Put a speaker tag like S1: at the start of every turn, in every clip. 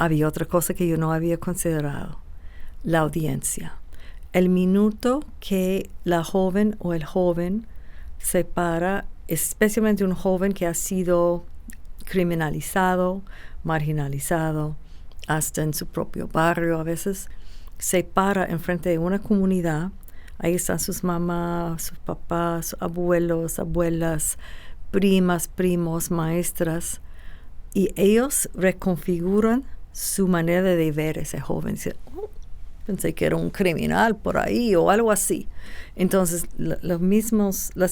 S1: había otra cosa que yo no había considerado, la audiencia. El minuto que la joven o el joven se para, especialmente un joven que ha sido criminalizado, marginalizado, hasta en su propio barrio a veces, se para enfrente de una comunidad. Ahí están sus mamás, sus papás, abuelos, abuelas, primas, primos, maestras, y ellos reconfiguran su manera de ver a ese joven. Dicen, oh, pensé que era un criminal por ahí o algo así. Entonces, las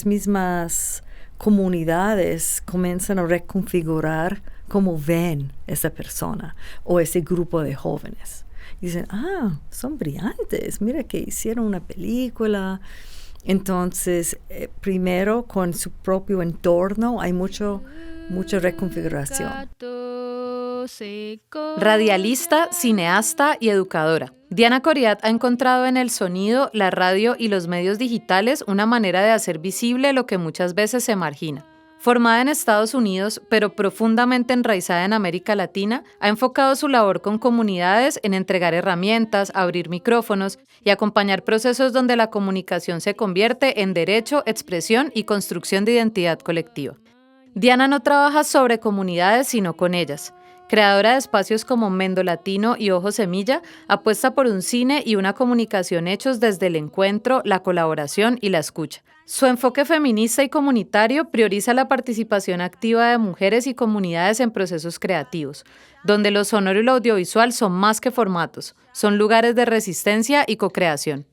S1: mismas comunidades comienzan a reconfigurar cómo ven esa persona o ese grupo de jóvenes. Dicen, son brillantes, mira que hicieron una película. Entonces, primero con su propio entorno hay mucha reconfiguración.
S2: Radialista, cineasta y educadora, Diana Coriat ha encontrado en el sonido, la radio y los medios digitales una manera de hacer visible lo que muchas veces se margina. Formada en Estados Unidos, pero profundamente enraizada en América Latina, ha enfocado su labor con comunidades en entregar herramientas, abrir micrófonos y acompañar procesos donde la comunicación se convierte en derecho, expresión y construcción de identidad colectiva. Diana no trabaja sobre comunidades, sino con ellas. Creadora de espacios como Mendo Latino y Ojo Semilla, apuesta por un cine y una comunicación hechos desde el encuentro, la colaboración y la escucha. Su enfoque feminista y comunitario prioriza la participación activa de mujeres y comunidades en procesos creativos, donde lo sonoro y lo audiovisual son más que formatos, son lugares de resistencia y co-creación.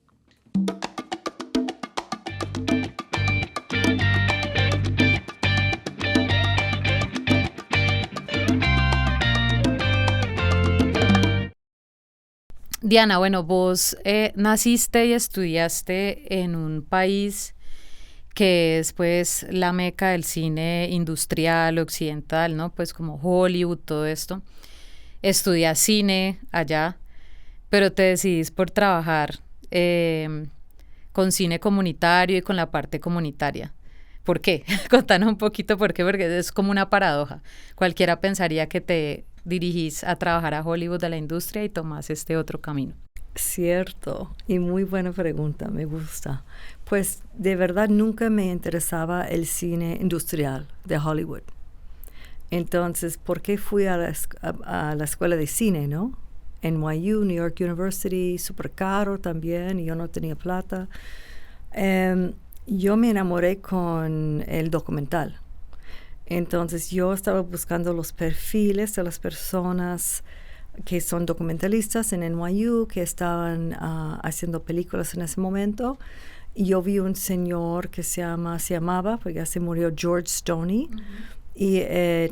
S2: Diana, bueno, vos naciste y estudiaste en un país que es pues la meca del cine industrial occidental, ¿no? Pues como Hollywood, todo esto. Estudias cine allá, pero te decidís por trabajar con cine comunitario y con la parte comunitaria. ¿Por qué? Contanos un poquito por qué, porque es como una paradoja. Cualquiera pensaría que te dirigís a trabajar a Hollywood, a la industria, y tomás este otro camino.
S1: Cierto, y muy buena pregunta, me gusta. Pues de verdad nunca me interesaba el cine industrial de Hollywood. Entonces, ¿por qué fui a la escuela de cine, no? NYU, New York University, súper caro también, y yo no tenía plata. Yo me enamoré con el documental. Entonces yo estaba buscando los perfiles de las personas que son documentalistas en NYU, que estaban haciendo películas en ese momento. Y yo vi un señor que se llamaba, porque ya se murió, George Stoney, y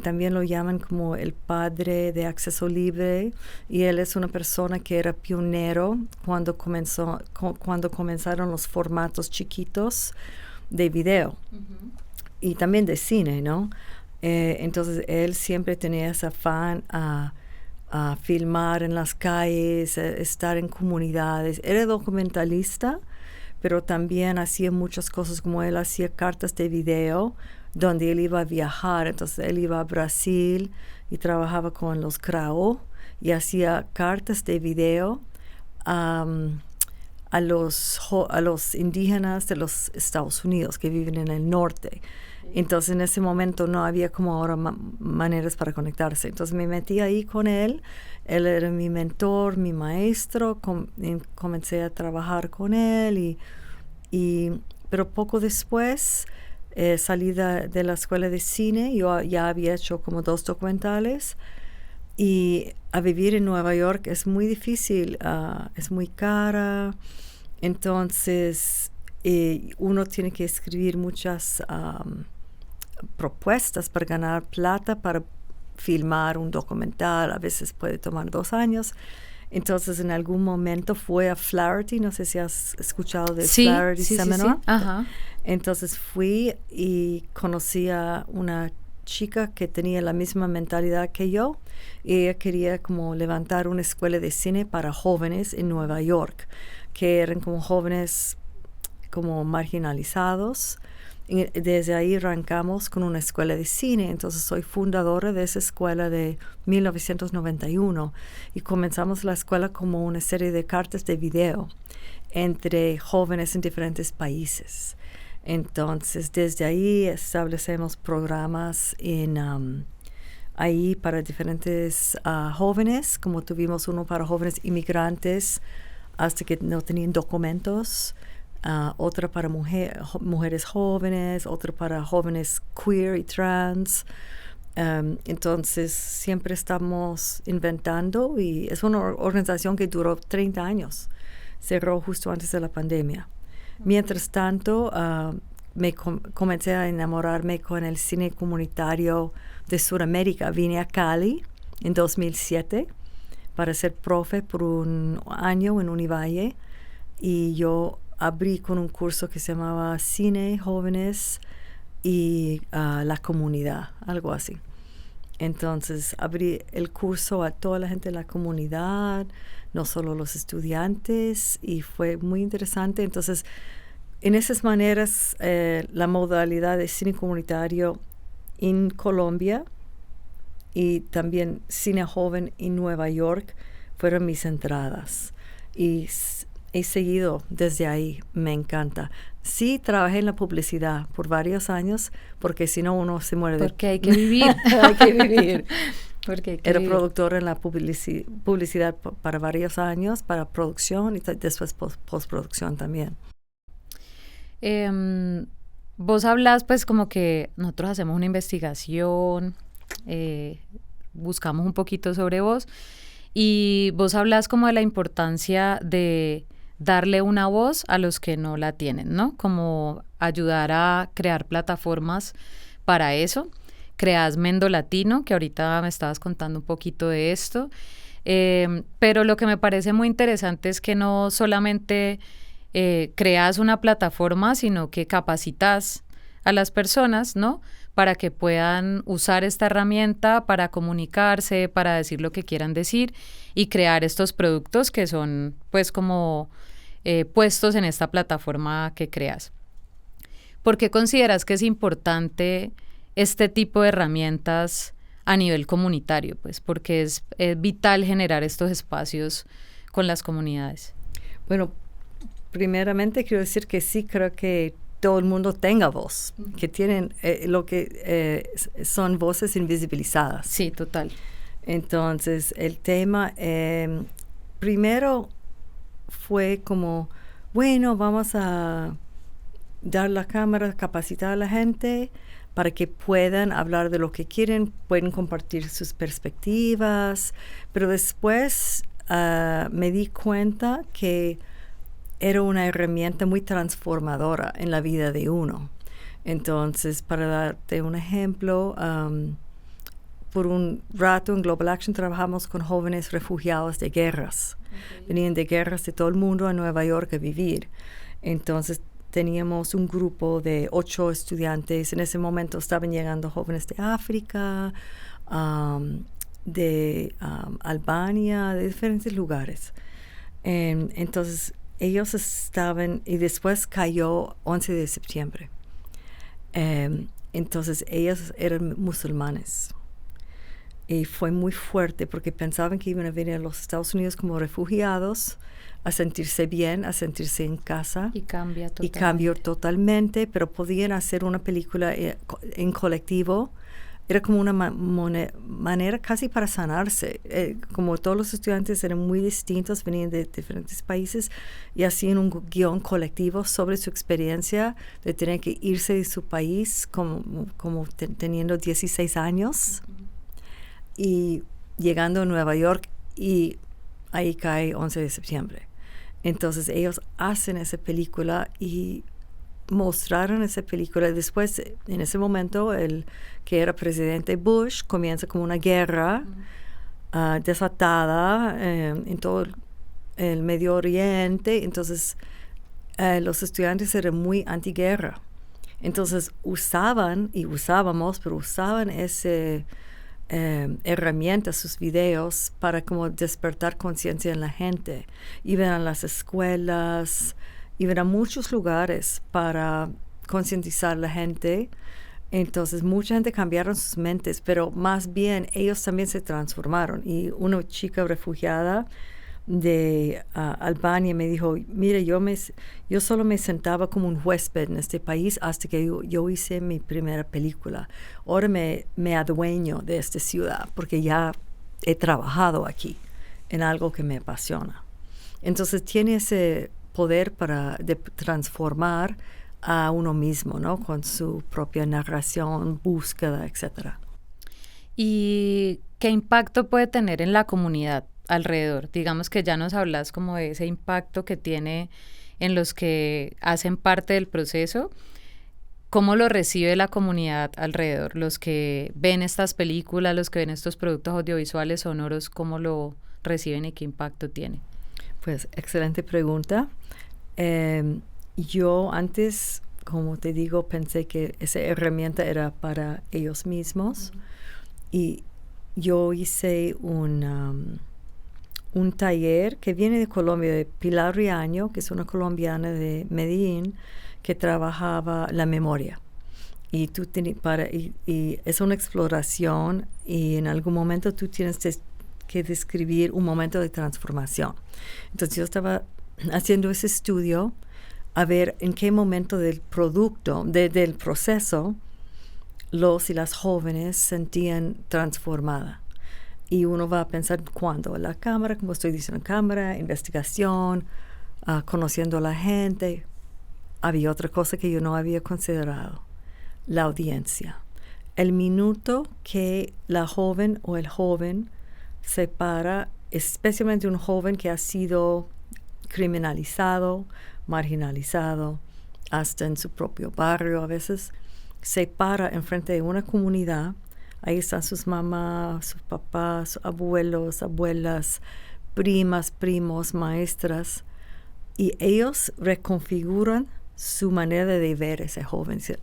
S1: también lo llaman como el padre de acceso libre, y él es una persona que era pionero cuando comenzaron los formatos chiquitos de video. Y también de cine, ¿no? Entonces, él siempre tenía ese afán a filmar en las calles, estar en comunidades. Era documentalista, pero también hacía muchas cosas, como él hacía cartas de video, donde él iba a viajar. Entonces, él iba a Brasil y trabajaba con los Krao y hacía cartas de video a los indígenas de los Estados Unidos que viven en el norte. Entonces, en ese momento no había como ahora maneras para conectarse. Entonces, me metí ahí con él. Él era mi mentor, mi maestro. Comencé a trabajar con él. Pero poco después salí de la escuela de cine. Yo ya había hecho como 2 documentales. Y a vivir en Nueva York es muy difícil. Es muy cara. Entonces, uno tiene que escribir muchas propuestas para ganar plata para filmar un documental. A veces puede tomar 2 años. Entonces, en algún momento fue a Flaherty. No sé si has escuchado de Flaherty Seminar.
S2: Sí. Ajá.
S1: Entonces, fui y conocí a una chica que tenía la misma mentalidad que yo. Y ella quería como levantar una escuela de cine para jóvenes en Nueva York, que eran como jóvenes como marginalizados, Y desde ahí arrancamos con una escuela de cine, entonces soy fundadora de esa escuela de 1991 y comenzamos la escuela como una serie de cartas de video entre jóvenes en diferentes países. Entonces, desde ahí establecemos programas ahí para diferentes jóvenes, como tuvimos uno para jóvenes inmigrantes hasta que no tenían documentos, otra para mujeres jóvenes, otra para jóvenes queer y trans. Entonces, siempre estamos inventando y es una organización que duró 30 años. Cerró justo antes de la pandemia. Mientras tanto, comencé a enamorarme con el cine comunitario de Sudamérica. Vine a Cali en 2007 para ser profe por un año en Univalle y yo abrí con un curso que se llamaba Cine, Jóvenes y la Comunidad, algo así. Entonces abrí el curso a toda la gente de la comunidad, no solo los estudiantes, y fue muy interesante. Entonces, en esas maneras, la modalidad de cine comunitario en Colombia y también cine joven en Nueva York fueron mis entradas. Y he seguido desde ahí, me encanta. Sí, trabajé en la publicidad por varios años, porque si no uno se muere de...
S2: Porque hay que vivir.
S1: Hay que vivir.
S2: Porque hay que
S1: Era
S2: vivir.
S1: productora en la publicidad para varios años, para producción y después postproducción también.
S2: Vos hablas pues como que nosotros hacemos una investigación, buscamos un poquito sobre vos y vos hablas como de la importancia de darle una voz a los que no la tienen, ¿no? Como ayudar a crear plataformas para eso. Creas Mendo Latino, que ahorita me estabas contando un poquito de esto, pero lo que me parece muy interesante es que no solamente creas una plataforma, sino que capacitas a las personas, ¿no? Para que puedan usar esta herramienta para comunicarse, para decir lo que quieran decir y crear estos productos que son pues como puestos en esta plataforma que creas. ¿Por qué consideras que es importante este tipo de herramientas a nivel comunitario? Pues porque es vital generar estos espacios con las comunidades.
S1: Bueno, primeramente quiero decir que sí creo que todo el mundo tenga voz, que tienen lo que son voces invisibilizadas.
S2: Sí, total.
S1: Entonces, el tema primero fue como, bueno, vamos a dar la cámara, capacitar a la gente para que puedan hablar de lo que quieren, pueden compartir sus perspectivas, pero después me di cuenta que era una herramienta muy transformadora en la vida de uno. Entonces, para darte un ejemplo, por un rato en Global Action trabajamos con jóvenes refugiados de guerras. Okay. Venían de guerras de todo el mundo a Nueva York a vivir. Entonces, teníamos un grupo de 8 estudiantes. En ese momento estaban llegando jóvenes de África, de Albania, de diferentes lugares. Entonces, ellos estaban, y después cayó 11 de septiembre. Entonces, ellos eran musulmanes. Y fue muy fuerte porque pensaban que iban a venir a los Estados Unidos como refugiados, a sentirse bien, a sentirse en casa.
S2: Y cambia totalmente.
S1: Y cambió totalmente, pero podían hacer una película en colectivo. Era como una manera casi para sanarse. Como todos los estudiantes eran muy distintos, venían de diferentes países y hacían un guión colectivo sobre su experiencia de tener que irse de su país como teniendo 16 años y llegando a Nueva York, y ahí cae 11 de septiembre. Entonces ellos hacen esa película y mostraron esa película. Después, en ese momento, el que era presidente Bush comienza como una guerra desatada en todo el Medio Oriente. Entonces, los estudiantes eran muy antiguerra. Entonces, usaban ese herramientas, sus videos, para como despertar conciencia en la gente. Iban a las escuelas, iban a muchos lugares para concientizar a la gente. Entonces, mucha gente cambiaron sus mentes, pero más bien ellos también se transformaron. Y una chica refugiada de Albania me dijo, mire, yo solo me sentaba como un huésped en este país hasta que yo hice mi primera película. Ahora me adueño de esta ciudad porque ya he trabajado aquí en algo que me apasiona. Entonces tiene ese poder de transformar a uno mismo, ¿no? Con su propia narración, búsqueda, etc.
S2: ¿Y qué impacto puede tener en la comunidad alrededor? Digamos que ya nos hablas como de ese impacto que tiene en los que hacen parte del proceso. ¿Cómo lo recibe la comunidad alrededor? Los que ven estas películas, los que ven estos productos audiovisuales sonoros, ¿cómo lo reciben y qué impacto tiene?
S1: Pues, excelente pregunta. Yo antes, como te digo, pensé que esa herramienta era para ellos mismos. Y yo hice un taller que viene de Colombia, de Pilar Riaño, que es una colombiana de Medellín, que trabajaba la memoria. Y es una exploración y en algún momento tú tienes que describir un momento de transformación. Entonces yo estaba haciendo ese estudio a ver en qué momento del proceso los y las jóvenes sentían transformada. Y uno va a pensar cuándo, la cámara, como estoy diciendo, cámara, investigación, conociendo a la gente. Había otra cosa que yo no había considerado, la audiencia. El minuto que la joven o el joven se para, especialmente un joven que ha sido criminalizado, marginalizado, hasta en su propio barrio a veces, se para enfrente de una comunidad. Ahí están sus mamás, sus papás, abuelos, abuelas, primas, primos, maestras, y ellos reconfiguran su manera de ver a ese joven. Dicen,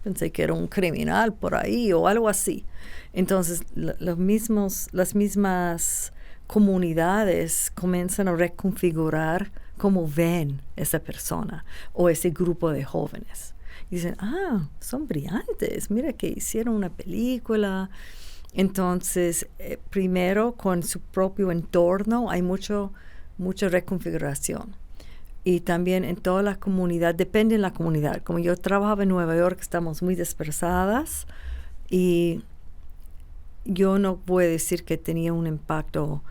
S1: pensé que era un criminal por ahí o algo así. Entonces, las mismas comunidades comienzan a reconfigurar cómo ven esa persona o ese grupo de jóvenes. Dicen, son brillantes, mira que hicieron una película. Entonces, primero con su propio entorno hay mucha reconfiguración. Y también en toda la comunidad, depende de la comunidad. Como yo trabajaba en Nueva York, estamos muy dispersadas y yo no puedo decir que tenía un impacto,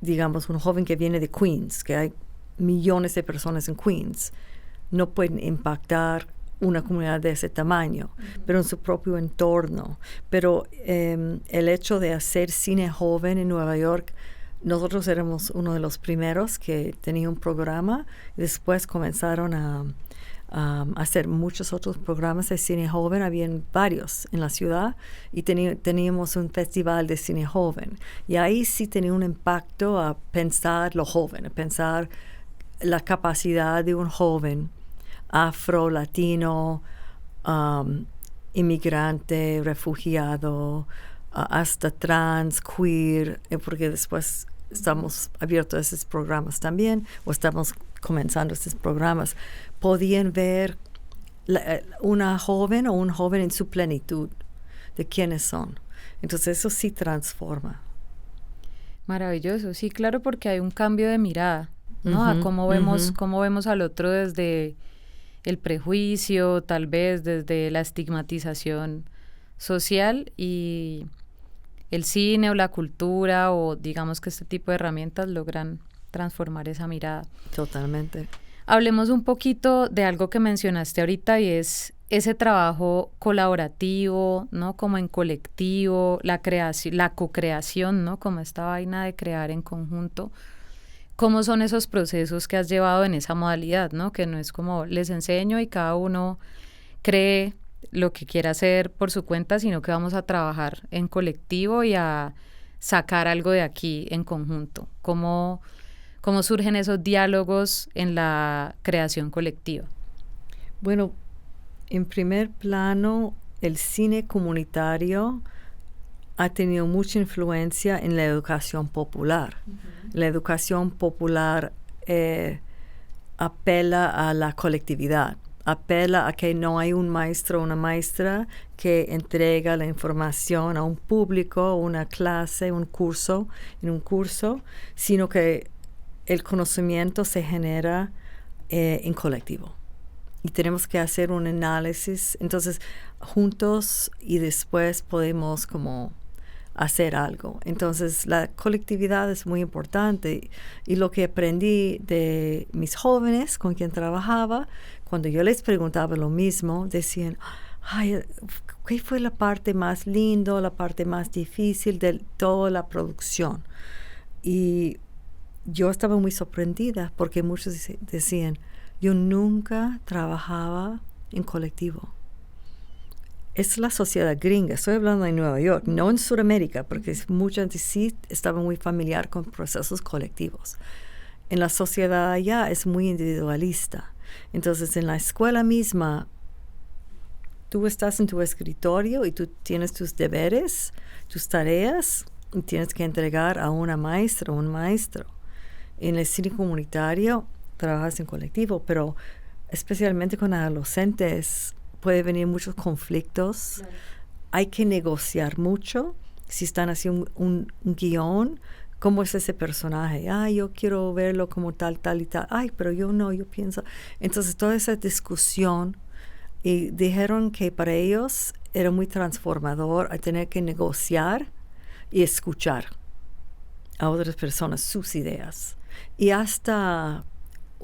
S1: digamos, un joven que viene de Queens, que hay millones de personas en Queens, no pueden impactar una comunidad de ese tamaño, pero en su propio entorno. Pero el hecho de hacer cine joven en Nueva York, nosotros éramos uno de los primeros que tenía un programa. Después comenzaron a hacer muchos otros programas de cine joven. Habían varios en la ciudad y teníamos un festival de cine joven. Y ahí sí tenía un impacto a pensar lo joven, a pensar la capacidad de un joven afro, latino, inmigrante, refugiado, hasta trans, queer, porque después estamos abiertos a esos programas también, o estamos comenzando estos programas, podían ver una joven o un joven en su plenitud de quiénes son. Entonces eso sí transforma.
S2: Maravilloso, sí, claro, porque hay un cambio de mirada, ¿no? A cómo vemos al otro desde el prejuicio, tal vez desde la estigmatización social, y el cine o la cultura o digamos que este tipo de herramientas logran transformar esa mirada.
S1: Totalmente.
S2: Hablemos un poquito de algo que mencionaste ahorita y es ese trabajo colaborativo, ¿no? Como en colectivo, la creación, la co-creación, ¿no? Como esta vaina de crear en conjunto. ¿Cómo son esos procesos que has llevado en esa modalidad, ¿no? Que no es como les enseño y cada uno cree lo que quiera hacer por su cuenta, sino que vamos a trabajar en colectivo y a sacar algo de aquí en conjunto. ¿Cómo surgen esos diálogos en la creación colectiva?
S1: Bueno, en primer plano, el cine comunitario ha tenido mucha influencia en la educación popular. La educación popular apela a la colectividad, apela a que no hay un maestro o una maestra que entrega la información a un público, una clase, en un curso, sino que el conocimiento se genera en colectivo. Y tenemos que hacer un análisis, entonces, juntos y después podemos como hacer algo. Entonces, la colectividad es muy importante. Y lo que aprendí de mis jóvenes con quien trabajaba, cuando yo les preguntaba lo mismo, decían, ay, ¿qué fue la parte más linda, la parte más difícil de toda la producción? Y yo estaba muy sorprendida porque muchos decían, yo nunca trabajaba en colectivo. Es la sociedad gringa, estoy hablando de Nueva York, no en Sudamérica, porque mucha gente sí estaba muy familiar con procesos colectivos. En la sociedad allá es muy individualista. Entonces, en la escuela misma, tú estás en tu escritorio y tú tienes tus deberes, tus tareas, y tienes que entregar a una maestra o un maestro. En el cine comunitario, trabajas en colectivo, pero especialmente con adolescentes, puede venir muchos conflictos. Claro. Hay que negociar mucho. Si están haciendo un guión, ¿cómo es ese personaje? Ay, yo quiero verlo como tal, tal y tal. Ay, pero yo no, yo pienso. Entonces, toda esa discusión, y dijeron que para ellos era muy transformador a tener que negociar y escuchar a otras personas, sus ideas. Y hasta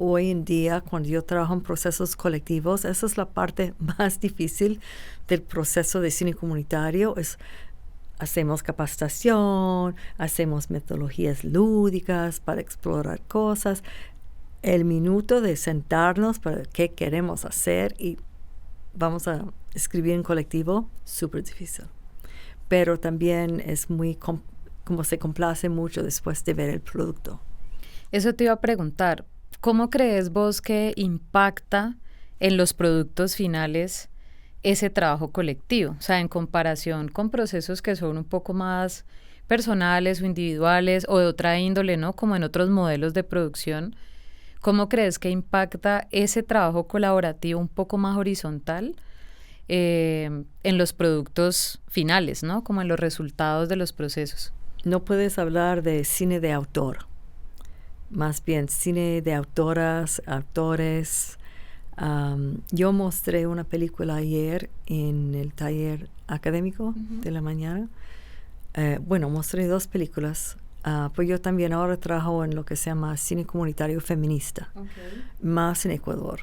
S1: hoy en día, cuando yo trabajo en procesos colectivos, esa es la parte más difícil del proceso de cine comunitario. Hacemos capacitación, hacemos metodologías lúdicas para explorar cosas. El minuto de sentarnos para qué queremos hacer y vamos a escribir en colectivo, súper difícil. Pero también es muy como se complace mucho después de ver el producto.
S2: Eso te iba a preguntar. ¿Cómo crees vos que impacta en los productos finales ese trabajo colectivo? O sea, en comparación con procesos que son un poco más personales o individuales o de otra índole, ¿no? Como en otros modelos de producción. ¿Cómo crees que impacta ese trabajo colaborativo un poco más horizontal en los productos finales, ¿no? Como en los resultados de los procesos?
S1: No puedes hablar de cine de autor. Más bien cine de autoras, actores. Yo mostré una película ayer en el taller académico de la mañana. Mostré 2 películas. Pues yo también ahora trabajo en lo que se llama cine comunitario feminista, más en Ecuador.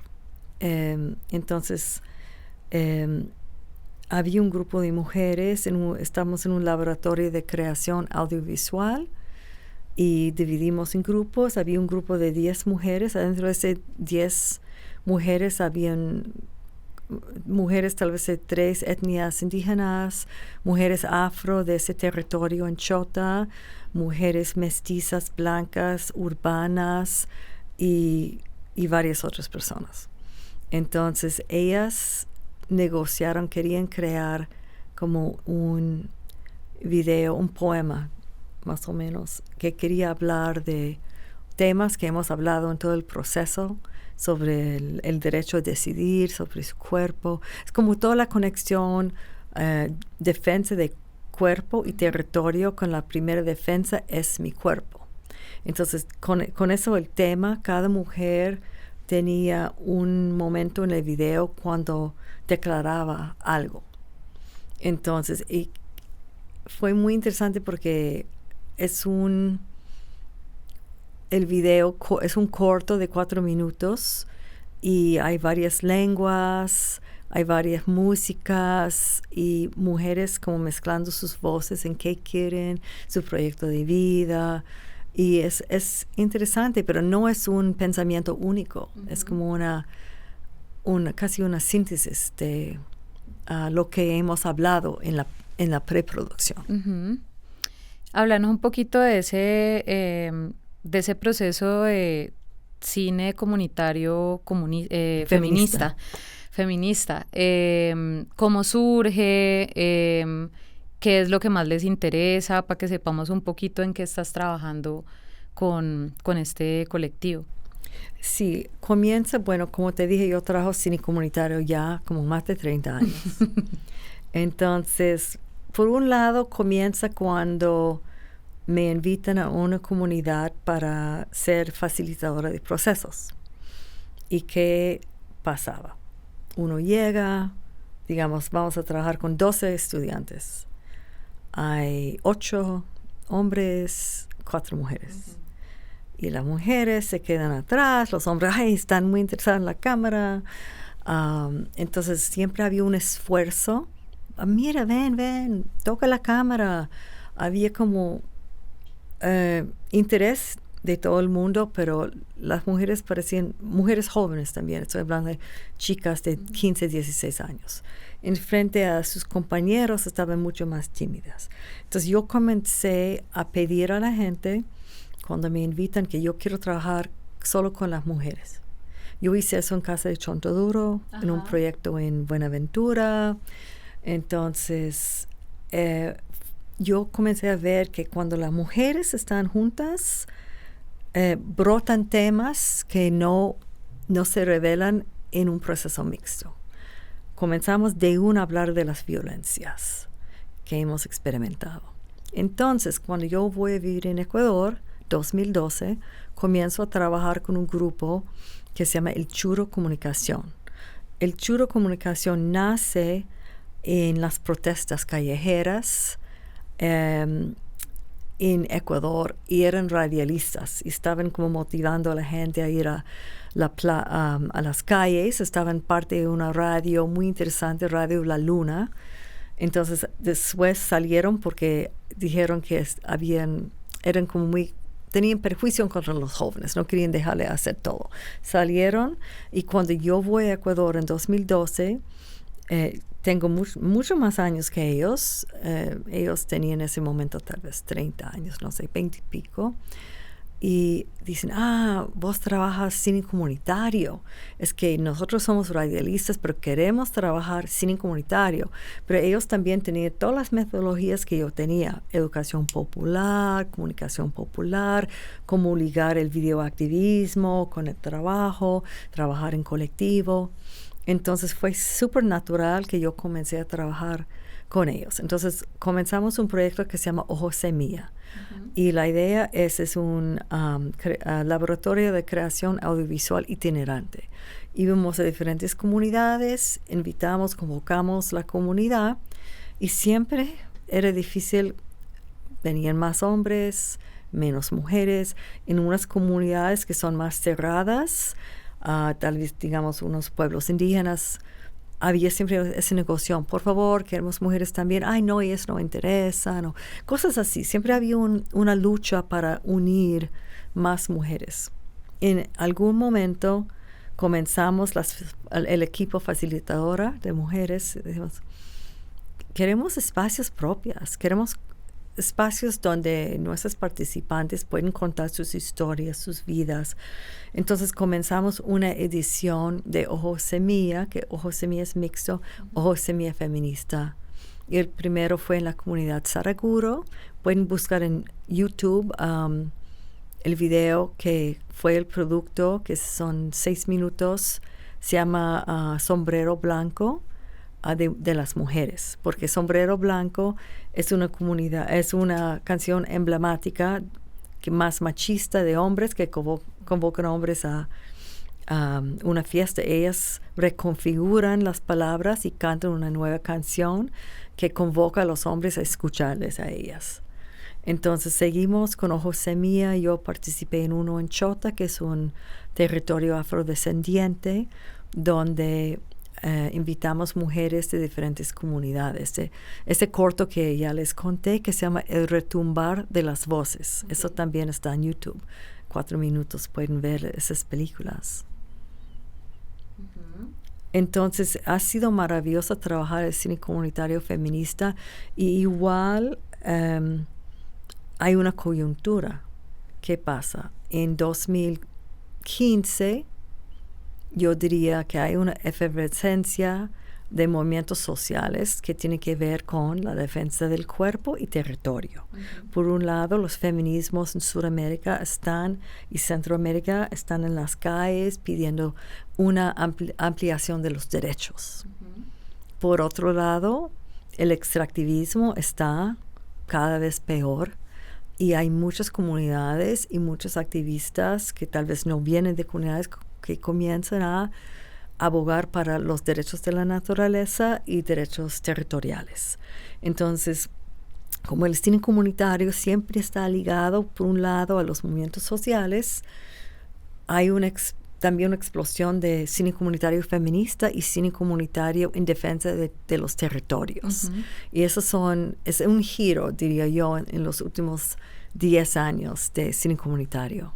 S1: Entonces, había un grupo de mujeres, estamos en un laboratorio de creación audiovisual, y dividimos en grupos. Había un grupo de 10 mujeres. Adentro de esas 10 mujeres habían mujeres tal vez de 3 etnias indígenas, mujeres afro de ese territorio en Chota, mujeres mestizas, blancas, urbanas y varias otras personas. Entonces ellas negociaron, querían crear como un video, un poema más o menos, que quería hablar de temas que hemos hablado en todo el proceso, sobre el derecho a decidir, sobre su cuerpo. Es como toda la conexión, defensa de cuerpo y territorio, con la primera defensa es mi cuerpo. Entonces, con eso el tema, cada mujer tenía un momento en el video cuando declaraba algo. Entonces, y fue muy interesante porque el video es un corto de 4 minutos y hay varias lenguas, hay varias músicas y mujeres como mezclando sus voces en qué quieren, su proyecto de vida. Y es interesante, pero no es un pensamiento único. Es como casi una síntesis de lo que hemos hablado en la preproducción.
S2: Háblanos un poquito de ese proceso de cine comunitario feminista. ¿Cómo surge? ¿Qué es lo que más les interesa? Para que sepamos un poquito en qué estás trabajando con este colectivo.
S1: Sí, comienza, bueno, como te dije, yo trabajo cine comunitario ya como más de 30 años. Entonces, por un lado, comienza cuando me invitan a una comunidad para ser facilitadora de procesos. ¿Y qué pasaba? Uno llega, digamos, vamos a trabajar con 12 estudiantes. Hay 8 hombres, 4 mujeres. Y las mujeres se quedan atrás, los hombres están muy interesados en la cámara. Entonces siempre había un esfuerzo. Mira, ven, toca la cámara. Había como interés de todo el mundo, pero las mujeres parecían mujeres jóvenes también. Estoy hablando de chicas de 15, 16 años. En frente a sus compañeros estaban mucho más tímidas. Entonces yo comencé a pedir a la gente, cuando me invitan, que yo quiero trabajar solo con las mujeres. Yo hice eso en Casa de Chontaduro, en un proyecto en Buenaventura. Entonces, yo comencé a ver que cuando las mujeres están juntas, brotan temas que no se revelan en un proceso mixto. Comenzamos de a hablar de las violencias que hemos experimentado. Entonces, cuando yo voy a vivir en Ecuador, 2012, comienzo a trabajar con un grupo que se llama El Churo Comunicación. El Churo Comunicación nace en las protestas callejeras en Ecuador, y eran radialistas y estaban como motivando a la gente a ir a las calles. Estaban parte de una radio muy interesante, Radio La Luna. Entonces después salieron porque dijeron que eran como tenían perjuicio contra los jóvenes, no querían dejarle hacer todo. Salieron, y cuando yo voy a Ecuador en 2012, tengo mucho más años que ellos. Ellos tenían en ese momento tal vez 30 años, no sé, 20 y pico. Y dicen, vos trabajas cine comunitario. Es que nosotros somos radialistas, pero queremos trabajar cine comunitario. Pero ellos también tenían todas las metodologías que yo tenía: educación popular, comunicación popular, cómo ligar el videoactivismo con el trabajo, trabajar en colectivo. Entonces fue súper natural que yo comencé a trabajar con ellos. Entonces comenzamos un proyecto que se llama Ojo Semilla. Y la idea es un laboratorio de creación audiovisual itinerante. Íbamos a diferentes comunidades, convocamos la comunidad, y siempre era difícil. Venían más hombres, menos mujeres. En unas comunidades que son más cerradas, tal vez digamos unos pueblos indígenas, había siempre esa negociación: por favor, queremos mujeres también. No, ellas no interesan, no. Cosas así. Siempre había una lucha para unir más mujeres. En algún momento comenzamos el equipo facilitadora de mujeres. Dijimos, queremos espacios propios, queremos espacios donde nuestras participantes pueden contar sus historias, sus vidas. Entonces comenzamos una edición de Ojo Semilla, que Ojo Semilla es mixto, Ojo Semilla feminista. Y el primero fue en la comunidad Saraguro. Pueden buscar en YouTube el video que fue el producto, que son 6 minutos. Se llama Sombrero Blanco. De las mujeres, porque Sombrero Blanco es una canción emblemática, más machista, de hombres que convocan a hombres a una fiesta. Ellas reconfiguran las palabras y cantan una nueva canción que convoca a los hombres a escucharles a ellas. Entonces seguimos con Ojo Semilla. Yo participé en uno en Chota, que es un territorio afrodescendiente, donde invitamos mujeres de diferentes comunidades. Este corto que ya les conté, que se llama El Retumbar de las Voces. Eso también está en YouTube. 4 minutos pueden ver esas películas. Entonces ha sido maravilloso trabajar el cine comunitario feminista, y igual hay una coyuntura. ¿Qué pasa? En 2015 yo diría que hay una efervescencia, de movimientos sociales que tienen que ver con la defensa del cuerpo y territorio. Por un lado, los feminismos en Sudamérica y Centroamérica están en las calles pidiendo una ampliación de los derechos. Por otro lado, el extractivismo está cada vez peor y hay muchas comunidades y muchos activistas que tal vez no vienen de comunidades que comienzan a abogar para los derechos de la naturaleza y derechos territoriales. Entonces, como el cine comunitario siempre está ligado, por un lado, a los movimientos sociales, hay también una explosión de cine comunitario feminista y cine comunitario en defensa de los territorios. Y es un giro, diría yo, en los últimos 10 años de cine comunitario.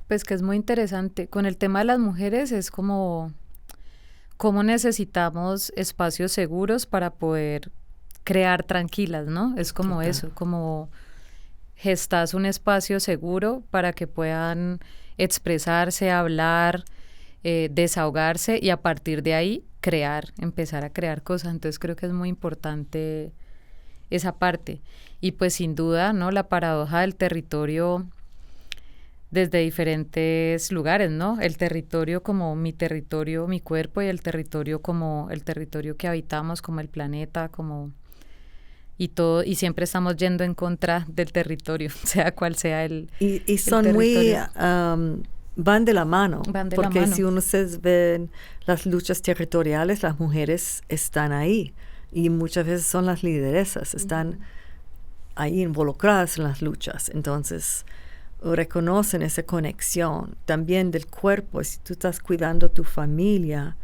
S2: Pues que es muy interesante. Con el tema de las mujeres es como cómo necesitamos espacios seguros para poder crear tranquilas, ¿no? Es como Total. Eso, como gestas un espacio seguro para que puedan expresarse, hablar, desahogarse y a partir de ahí empezar a crear cosas. Entonces creo que es muy importante esa parte. Y pues sin duda, ¿no? La paradoja del territorio desde diferentes lugares, ¿no? El territorio como mi territorio, mi cuerpo, y el territorio como el territorio que habitamos, como el planeta, como y todo, y siempre estamos yendo en contra del territorio, sea cual sea el
S1: Y son muy van de la mano, porque si uno se ve en las luchas territoriales, las mujeres están ahí y muchas veces son las lideresas, están ahí involucradas en las luchas. Entonces reconocen esa conexión también del cuerpo. Si tú estás cuidando tu familia,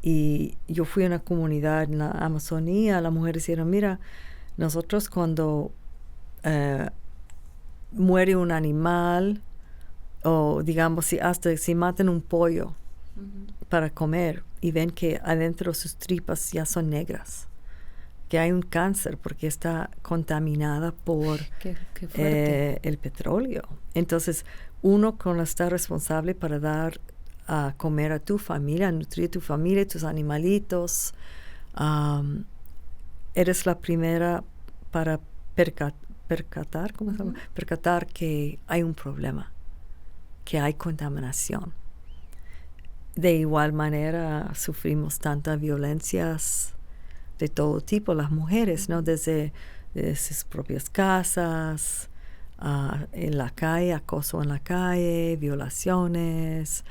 S1: y yo fui a una comunidad en la Amazonía, las mujeres dijeron, mira, nosotros cuando muere un animal, o digamos si matan un pollo para comer y ven que adentro sus tripas ya son negras, que hay un cáncer porque está contaminada por el petróleo. Entonces, uno está responsable para dar a comer a tu familia, a nutrir a tu familia, tus animalitos. Eres la primera para percatar que hay un problema, que hay contaminación. De igual manera, sufrimos tantas violencias de todo tipo, las mujeres, ¿no? Desde sus propias casas, en la calle, acoso en la calle, violaciones.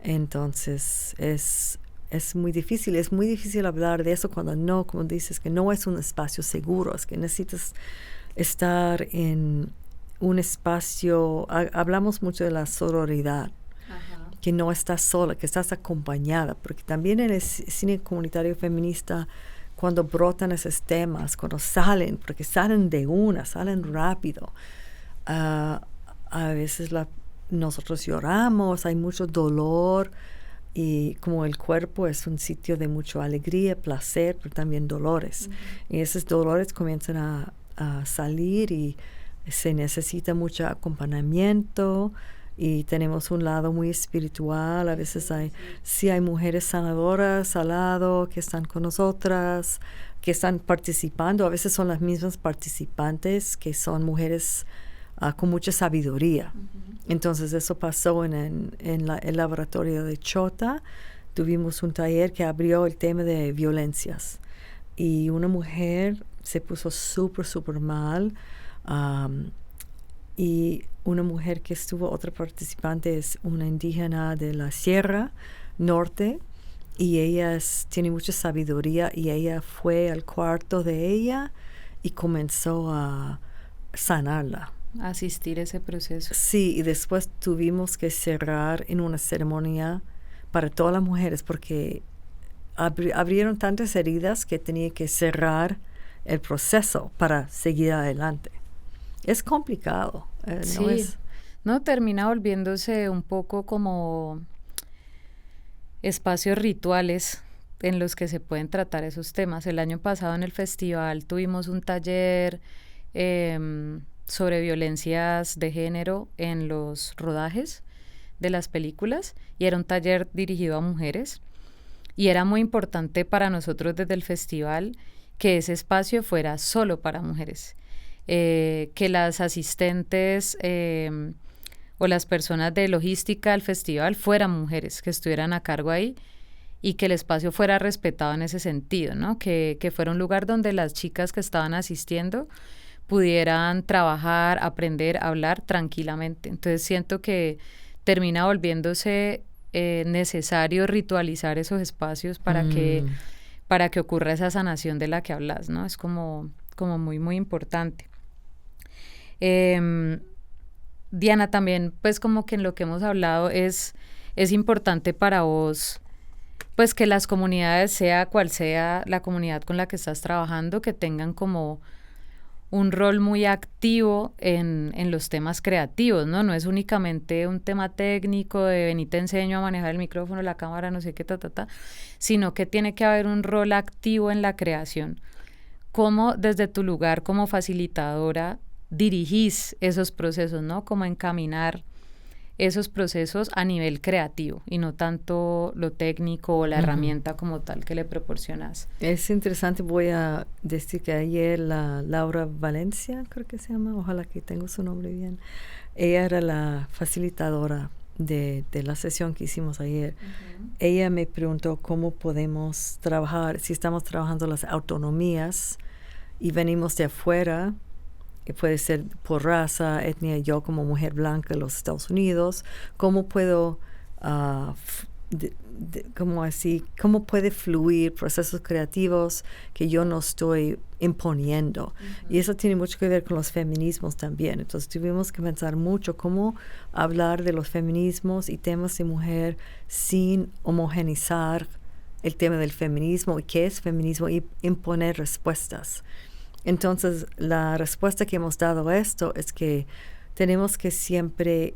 S1: Entonces, es muy difícil hablar de eso cuando no, como dices, que no es un espacio seguro, es que necesitas estar en un espacio, hablamos mucho de la sororidad, que no estás sola, que estás acompañada, porque también en el cine comunitario feminista, cuando brotan esos temas, cuando salen, porque salen rápido, a veces nosotros lloramos, hay mucho dolor, y como el cuerpo es un sitio de mucha alegría, placer, pero también dolores. Y esos dolores comienzan a salir y se necesita mucho acompañamiento, y tenemos un lado muy espiritual. A veces hay mujeres sanadoras al lado que están con nosotras, que están participando. A veces son las mismas participantes que son mujeres con mucha sabiduría. Entonces eso pasó en el laboratorio de Chota. Tuvimos un taller que abrió el tema de violencias y una mujer se puso súper mal, y una mujer que estuvo, otra participante es una indígena de la Sierra Norte, y ella tiene mucha sabiduría, y ella fue al cuarto de ella y comenzó a sanarla.
S2: Asistir a ese proceso.
S1: Sí, y después tuvimos que cerrar en una ceremonia para todas las mujeres porque abrieron tantas heridas que tenía que cerrar el proceso para seguir adelante. Es complicado.
S2: Sí, no termina volviéndose un poco como espacios rituales en los que se pueden tratar esos temas. El año pasado en el festival tuvimos un taller sobre violencias de género en los rodajes de las películas, y era un taller dirigido a mujeres, Y era muy importante para nosotros desde el festival que ese espacio fuera solo para mujeres, que las asistentes o las personas de logística del festival fueran mujeres, que estuvieran a cargo ahí y que el espacio fuera respetado en ese sentido, ¿no? Que fuera un lugar donde las chicas que estaban asistiendo pudieran trabajar, aprender, hablar tranquilamente. Entonces siento que termina volviéndose necesario ritualizar esos espacios para que ocurra esa sanación de la que hablas, ¿no? Es como muy, muy importante. Diana, también, pues como que en lo que hemos hablado es importante para vos, pues que las comunidades, sea cual sea la comunidad con la que estás trabajando, que tengan como un rol muy activo en los temas creativos, ¿no? No es únicamente un tema técnico de ven y te enseño a manejar el micrófono, la cámara, no sé qué, sino que tiene que haber un rol activo en la creación. ¿Cómo desde tu lugar como facilitadora dirigís esos procesos, ¿no? Cómo encaminar esos procesos a nivel creativo y no tanto lo técnico o la herramienta como tal que le proporcionas.
S1: Es interesante, voy a decir que ayer Laura Valencia, creo que se llama, ojalá que tenga su nombre bien, ella era la facilitadora de la sesión que hicimos ayer. Ella me preguntó cómo podemos trabajar, si estamos trabajando las autonomías y venimos de afuera, que puede ser por raza, etnia, yo como mujer blanca en los Estados Unidos, cómo puedo, cómo puede fluir procesos creativos que yo no estoy imponiendo. Y eso tiene mucho que ver con los feminismos también. Entonces tuvimos que pensar mucho cómo hablar de los feminismos y temas de mujer sin homogenizar el tema del feminismo y qué es feminismo y imponer respuestas. Entonces, la respuesta que hemos dado a esto es que tenemos que siempre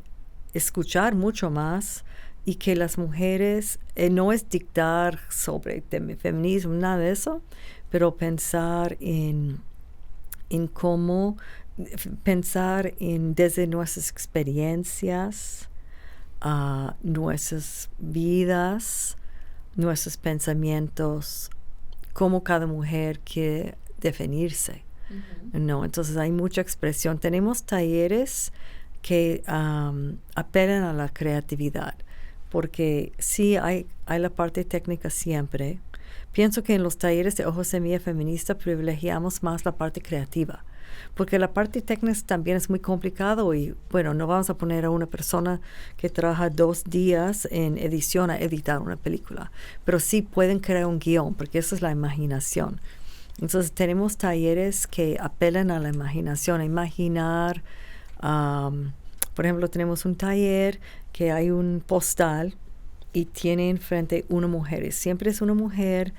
S1: escuchar mucho más y que las mujeres, no es dictar sobre el feminismo, nada de eso, pero pensar en cómo, pensar en desde nuestras experiencias, nuestras vidas, nuestros pensamientos, cómo cada mujer quiere definirse, ¿no? Entonces hay mucha expresión. Tenemos talleres que apelan a la creatividad, porque sí hay la parte técnica siempre. Pienso que en los talleres de Ojo Semilla Feminista privilegiamos más la parte creativa, porque la parte técnica también es muy complicado y, bueno, no vamos a poner a una persona que trabaja 2 días en edición a editar una película, pero sí pueden crear un guión, porque eso es la imaginación. Entonces tenemos talleres que apelan a la imaginación, a imaginar. Por ejemplo, tenemos un taller que hay un postal y tiene enfrente una mujer. Siempre es una mujer,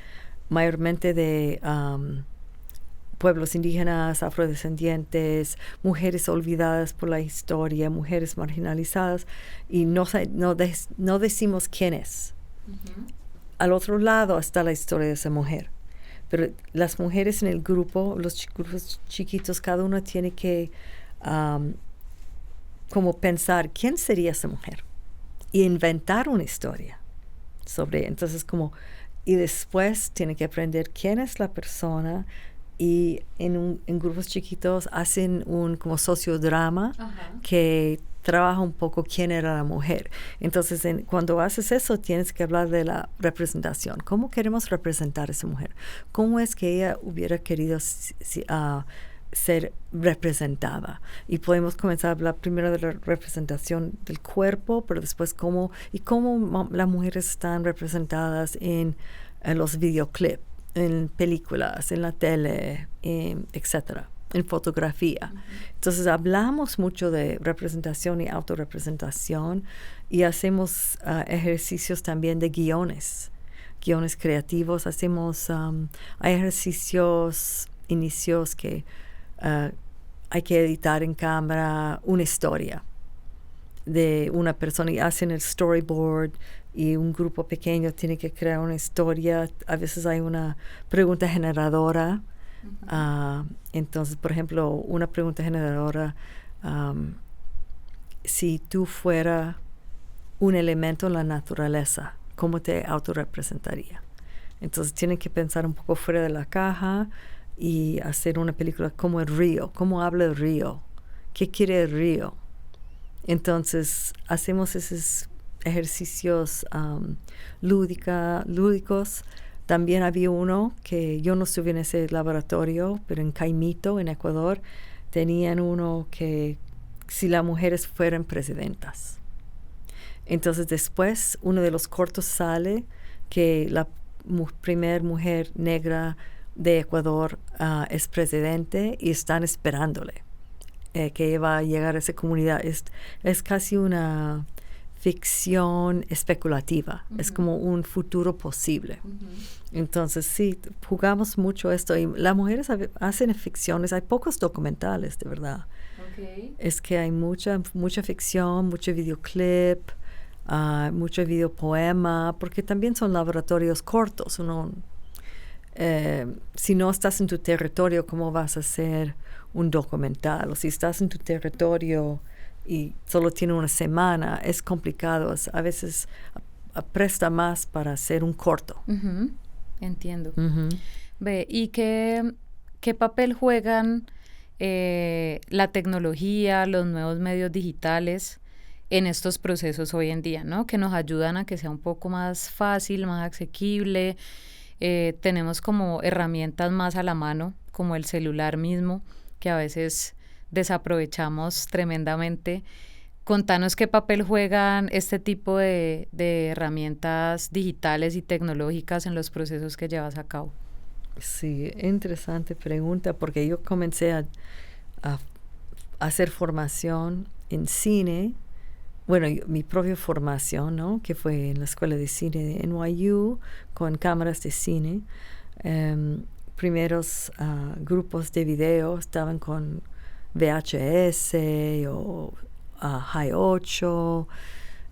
S1: mayormente de pueblos indígenas, afrodescendientes, mujeres olvidadas por la historia, mujeres marginalizadas, y no decimos quién es. Al otro lado está la historia de esa mujer. Pero las mujeres en el grupo, los grupos chiquitos, cada uno tiene que como pensar quién sería esa mujer y inventar una historia sobre. Entonces y después tiene que aprender quién es la persona y en grupos chiquitos hacen un como sociodrama que trabaja un poco quién era la mujer. Entonces, cuando haces eso, tienes que hablar de la representación. ¿Cómo queremos representar a esa mujer? ¿Cómo es que ella hubiera querido ser representada? Y podemos comenzar a hablar primero de la representación del cuerpo, pero después cómo las mujeres están representadas en los videoclips, en películas, en la tele, etcétera, en fotografía. Entonces hablamos mucho de representación y autorrepresentación y hacemos ejercicios también de guiones creativos. Hacemos hay ejercicios inicios que hay que editar en cámara una historia de una persona y hacen el storyboard y un grupo pequeño tiene que crear una historia. A veces hay una pregunta generadora. Entonces, por ejemplo, una pregunta generadora, si tú fuera un elemento en la naturaleza, cómo te autorrepresentaría. Entonces tienen que pensar un poco fuera de la caja y hacer una película como el río, cómo habla el río, qué quiere el río. Entonces hacemos esos ejercicios lúdicos. También había uno que yo no estuve en ese laboratorio, pero en Caimito, en Ecuador, tenían uno que si las mujeres fueran presidentas. Entonces después uno de los cortos sale que la primer mujer negra de Ecuador es presidente y están esperándole que va a llegar a esa comunidad. Es casi una ficción especulativa, es como un futuro posible. Entonces sí, jugamos mucho esto y las mujeres hacen ficciones, hay pocos documentales de verdad. Es que hay mucha ficción, mucho videoclip, mucho videopoema, porque también son laboratorios cortos. Si no estás en tu territorio, ¿cómo vas a hacer un documental? O si estás en tu territorio y solo tiene una semana, es complicado. A veces presta más para hacer un corto.
S2: Entiendo. Ve, ¿y qué papel juegan la tecnología, los nuevos medios digitales en estos procesos hoy en día, ¿no? Que nos ayudan a que sea un poco más fácil, más asequible. Tenemos como herramientas más a la mano, como el celular mismo, que a veces desaprovechamos tremendamente. Contanos qué papel juegan este tipo de herramientas digitales y tecnológicas en los procesos que llevas a cabo.
S1: Sí, interesante pregunta, porque yo comencé a hacer formación en cine. Bueno, mi propia formación, ¿no? Que fue en la Escuela de Cine de NYU, con cámaras de cine. Primeros grupos de video estaban con VHS o High 8.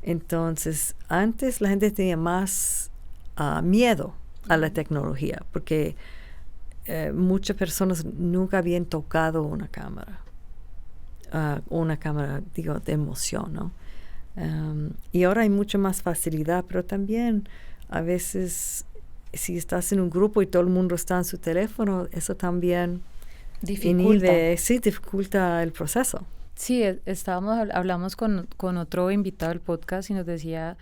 S1: Entonces, antes la gente tenía más miedo a la tecnología, porque muchas personas nunca habían tocado una cámara, digo, de emoción, ¿no? Y ahora hay mucha más facilidad, pero también a veces si estás en un grupo y todo el mundo está en su teléfono, eso también dificulta el proceso.
S2: Sí, hablamos con otro invitado del podcast y nos decía,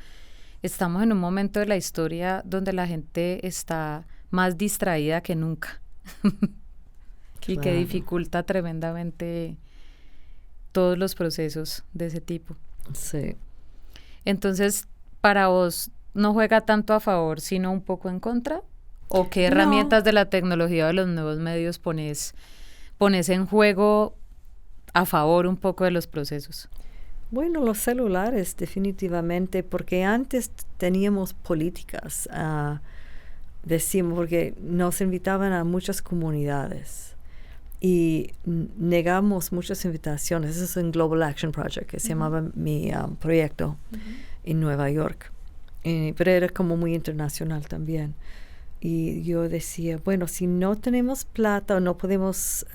S2: estamos en un momento de la historia donde la gente está más distraída que nunca y que dificulta tremendamente todos los procesos de ese tipo.
S1: Sí.
S2: Entonces, ¿para vos no juega tanto a favor, sino un poco en contra? ¿O qué herramientas de la tecnología o de los nuevos medios pones en juego a favor un poco de los procesos?
S1: Bueno, los celulares definitivamente, porque antes teníamos políticas, decimos, porque nos invitaban a muchas comunidades y negamos muchas invitaciones. Eso es en Global Action Project, que se llamaba mi proyecto en Nueva York, pero era como muy internacional también. Y yo decía, bueno, si no tenemos plata o no podemos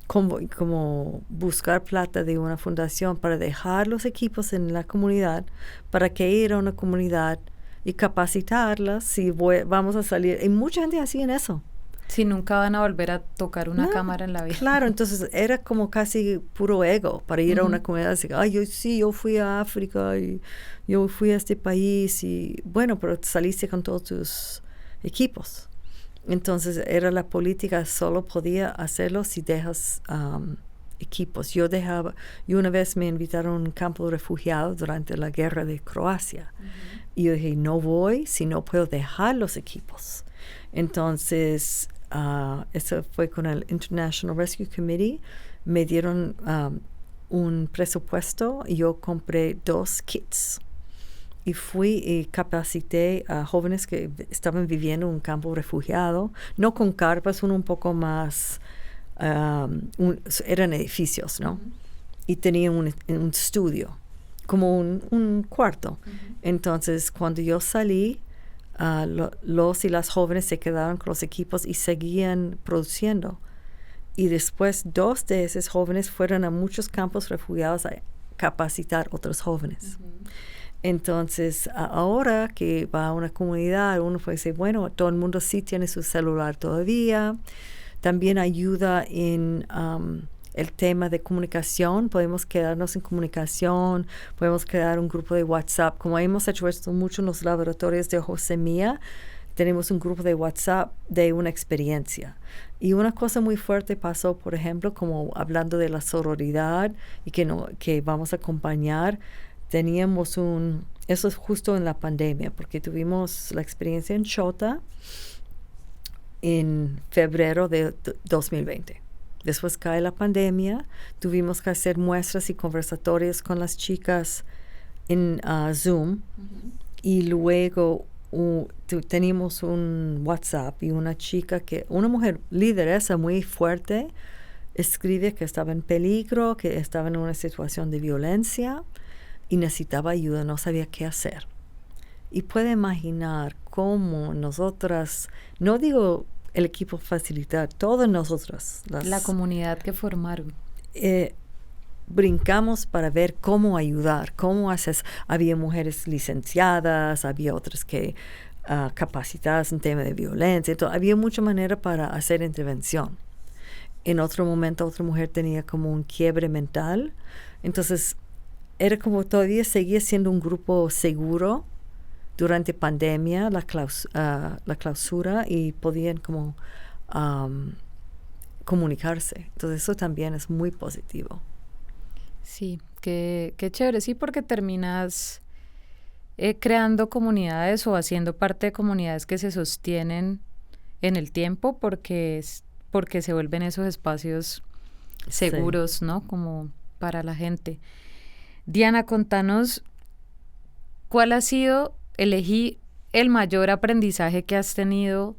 S1: como buscar plata de una fundación para dejar los equipos en la comunidad, para que ir a una comunidad y capacitarlas si vamos a salir. Y mucha gente hacía eso.
S2: Si nunca van a volver a tocar una cámara en la vida.
S1: Claro, entonces era como casi puro ego para ir a una comunidad y decir, yo fui a África y yo fui a este país y bueno, pero saliste con todos tus equipos. Entonces era la política, solo podía hacerlo si dejas equipos. Yo una vez me invitaron a un campo de refugiados durante la guerra de Croacia. Y yo dije, no voy si no puedo dejar los equipos. Entonces, eso fue con el International Rescue Committee. Me dieron un presupuesto y yo compré 2 kits. Y fui y capacité a jóvenes que estaban viviendo en un campo refugiado, no con carpas, un poco más, eran edificios, ¿no? Y tenían un estudio, como un cuarto. Entonces, cuando yo salí, los y las jóvenes se quedaron con los equipos y seguían produciendo. Y después 2 de esos jóvenes fueron a muchos campos refugiados a capacitar otros jóvenes. Entonces, ahora que va a una comunidad, uno puede decir, bueno, todo el mundo sí tiene su celular todavía. También ayuda en el tema de comunicación. Podemos quedarnos en comunicación, podemos crear un grupo de WhatsApp. Como hemos hecho esto mucho en los laboratorios de Josemía, tenemos un grupo de WhatsApp de una experiencia. Y una cosa muy fuerte pasó, por ejemplo, como hablando de la sororidad y que vamos a acompañar. Teníamos eso es justo en la pandemia, porque tuvimos la experiencia en Chota en febrero de 2020. Después cae la pandemia, tuvimos que hacer muestras y conversatorios con las chicas en Zoom, y luego teníamos un WhatsApp y una mujer lideresa muy fuerte, escribe que estaba en peligro, que estaba en una situación de violencia y necesitaba ayuda, no sabía qué hacer. Y puede imaginar cómo nosotras, no digo el equipo facilitar, todas nosotras,
S2: la comunidad que formaron,
S1: brincamos para ver cómo ayudar, cómo haces. Había mujeres licenciadas, había otras que capacitadas en tema de violencia, entonces había mucha manera para hacer intervención. En otro momento otra mujer tenía como un quiebre mental, entonces era como todavía seguía siendo un grupo seguro durante pandemia, la clausura, y podían como comunicarse. Entonces eso también es muy positivo.
S2: Sí, qué chévere. Sí, porque terminas creando comunidades o haciendo parte de comunidades que se sostienen en el tiempo porque se vuelven esos espacios seguros, sí, ¿no? Como para la gente. Diana, contanos, ¿cuál ha sido, elegí el mayor aprendizaje que has tenido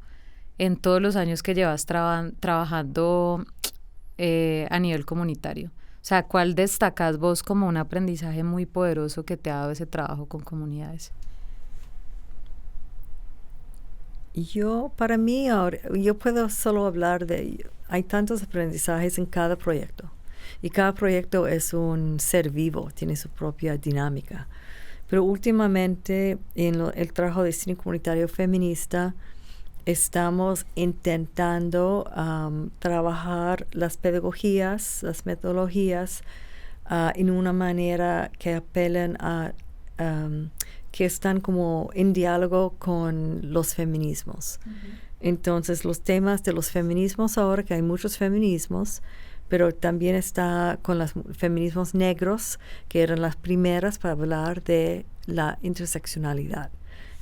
S2: en todos los años que llevas trabajando a nivel comunitario? O sea, ¿cuál destacas vos como un aprendizaje muy poderoso que te ha dado ese trabajo con comunidades?
S1: Para mí, ahora, yo puedo solo hablar hay tantos aprendizajes en cada proyecto. Y cada proyecto es un ser vivo, tiene su propia dinámica. Pero últimamente, en el trabajo de cine comunitario feminista, estamos intentando trabajar las pedagogías, las metodologías, en una manera que apelen a, que están como en diálogo con los feminismos. Uh-huh. Entonces, los temas de los feminismos ahora, que hay muchos feminismos, pero también está con los feminismos negros, que eran las primeras para hablar de la interseccionalidad,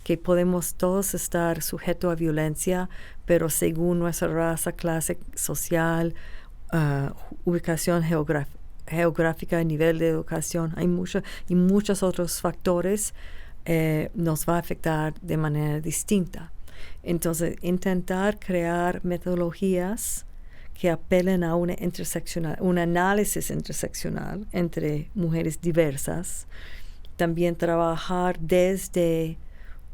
S1: que podemos todos estar sujetos a violencia, pero según nuestra raza, clase social, ubicación geográfica, nivel de educación, hay muchos otros factores, nos va a afectar de manera distinta. Entonces, intentar crear metodologías que apelen a un análisis interseccional entre mujeres diversas. También trabajar desde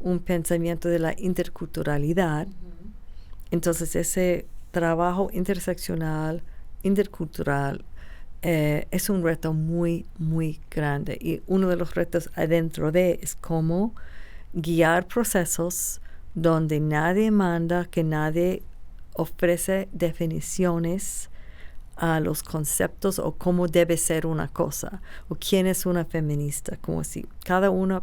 S1: un pensamiento de la interculturalidad. Uh-huh. Entonces, ese trabajo interseccional, intercultural, es un reto muy, muy grande. Y uno de los retos adentro es cómo guiar procesos donde nadie manda, que nadie ofrece definiciones a los conceptos o cómo debe ser una cosa o quién es una feminista, como si cada una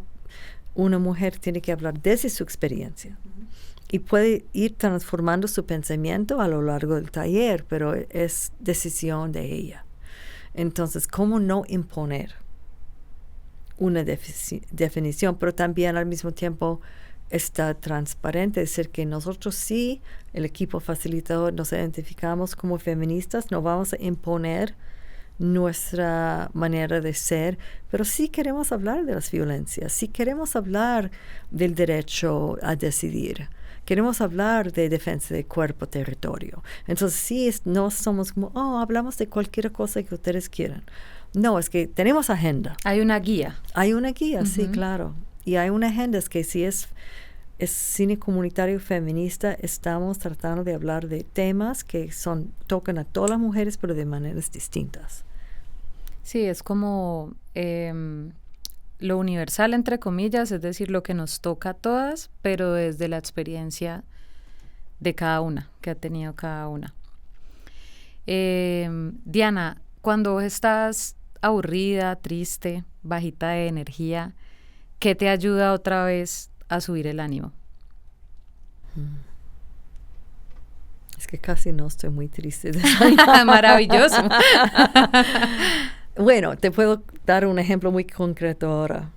S1: mujer tiene que hablar desde su experiencia. Uh-huh. Y puede ir transformando su pensamiento a lo largo del taller, pero es decisión de ella. Entonces, ¿cómo no imponer una definición, pero también al mismo tiempo está transparente, es decir, que nosotros sí, el equipo facilitador, nos identificamos como feministas, no vamos a imponer nuestra manera de ser, pero sí queremos hablar de las violencias, sí queremos hablar del derecho a decidir, queremos hablar de defensa de cuerpo, territorio. Entonces sí, no somos como, hablamos de cualquier cosa que ustedes quieran. No, es que tenemos agenda.
S2: Hay una guía.
S1: Hay una guía, uh-huh. Sí, claro. Y hay una agenda, es que si es cine comunitario feminista, estamos tratando de hablar de temas que tocan a todas las mujeres, pero de maneras distintas.
S2: Sí, es como lo universal, entre comillas, es decir, lo que nos toca a todas, pero desde la experiencia de cada una, que ha tenido cada una. Diana, cuando vos estás aburrida, triste, bajita de energía, ¿qué te ayuda otra vez a subir el ánimo?
S1: Es que casi no estoy muy triste.
S2: Maravilloso.
S1: Bueno, te puedo dar un ejemplo muy concreto ahora.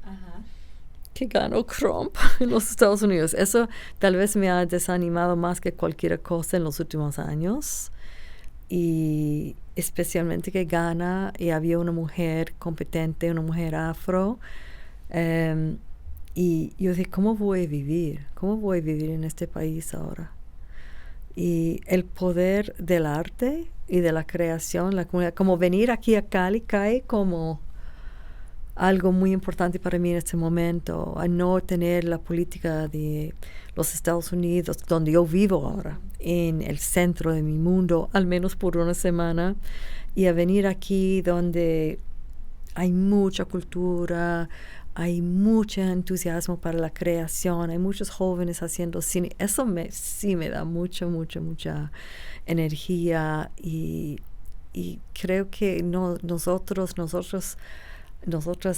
S1: Que ganó Trump en los Estados Unidos. Eso tal vez me ha desanimado más que cualquier cosa en los últimos años. Y especialmente que gana y había una mujer competente, una mujer afro. Y yo dije, ¿cómo voy a vivir? ¿Cómo voy a vivir en este país ahora? Y el poder del arte y de la creación, la comunidad, como venir aquí a Cali cae como algo muy importante para mí en este momento, a no tener la política de los Estados Unidos, donde yo vivo ahora, en el centro de mi mundo, al menos por una semana, y a venir aquí donde hay mucha cultura, hay mucho entusiasmo para la creación, hay muchos jóvenes haciendo cine. Eso sí me da mucha energía y creo que nosotros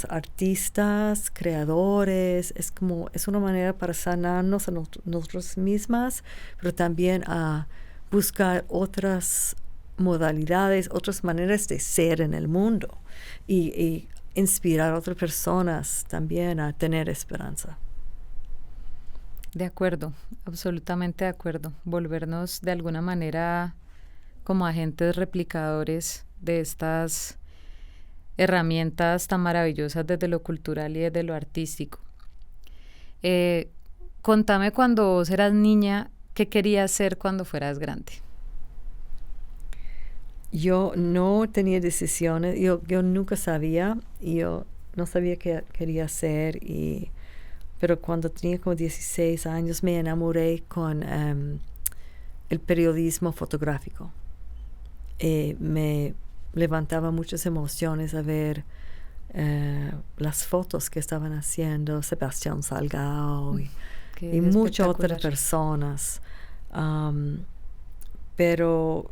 S1: artistas, creadores, es una manera para sanarnos a nosotros mismas, pero también a buscar otras modalidades, otras maneras de ser en el mundo y inspirar a otras personas también a tener esperanza.
S2: De acuerdo, absolutamente de acuerdo. Volvernos de alguna manera como agentes replicadores de estas herramientas tan maravillosas desde lo cultural y desde lo artístico. Contame, cuando vos eras niña, ¿qué querías ser cuando fueras grande?
S1: Yo no tenía decisiones, yo nunca sabía, yo no sabía qué quería hacer, pero cuando tenía como 16 años me enamoré con el periodismo fotográfico. Me levantaba muchas emociones a ver las fotos que estaban haciendo Sebastián Salgado y muchas otras personas. Pero